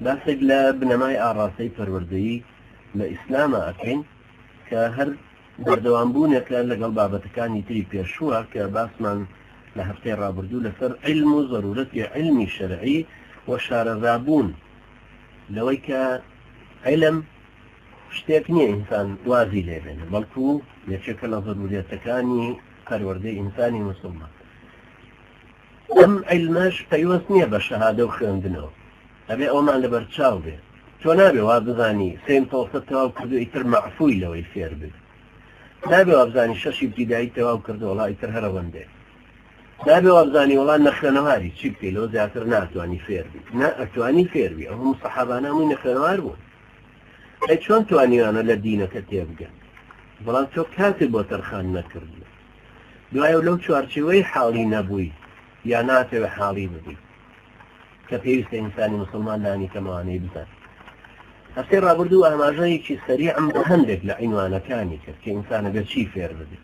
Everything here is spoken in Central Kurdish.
باسێک لە بنەمای ئاڕاستەی پەروەردەیی لە ئیسلامە ئەکەین کە هەر بەردەوامبوونێکە لەگەڵ بابەتەکانی تری پێشووە کە باسمان لە هەفتەی ڕابردوو لەسەر علم و ضرورەتی علمی شەرعی و شارەزابوون لەوەی کە علم شتێک نییە ئینسان وازی لێبێنێ بەڵکو یەکێکە لە ضرورەتەکانی پەروەردەی ئینسانی موسڵمان. ئەم علمەش پەیوەست نییە بە شەهادە و خوێندنەوە، ئەبێ ئەومان لەبەر چاو بێ. تۆ نابێ وا بزانی سێم تەوسە تەواو کردو ئیتر مەعفووی لەوەی فێر بێت، نابێ وا بزانی شەشی ابتیدایی تەواو کردو وڵا ئیتر هەرەوەندێ، نابێ وا بزانی وڵا نەخوێنەواری چی بکەی لەوە زیاتر ناتوانی فێر بیت. نا ئەتوانی فێر بی، ئەوم سەحابانە هەمووی نەخوێنەوار بوون. ئەی چۆن توانیوانە لە دینەکە تێبگەن؟ بەڵام تۆ کاتێک بۆ تەرخان نەکردی دوایە لەو چوارچێوەی حاڵی نەبووی یا ناتەوێ حاڵی ببی کە پێویستە ئینسانی مسلمان لانی کەمەوانەی بزان. هەفتەی ڕابردوو ئاماژەیەکی سەریعم بە هەندێک لە عینوانەکانی کرد کە ئینسانە بێ چی فێر ببێت.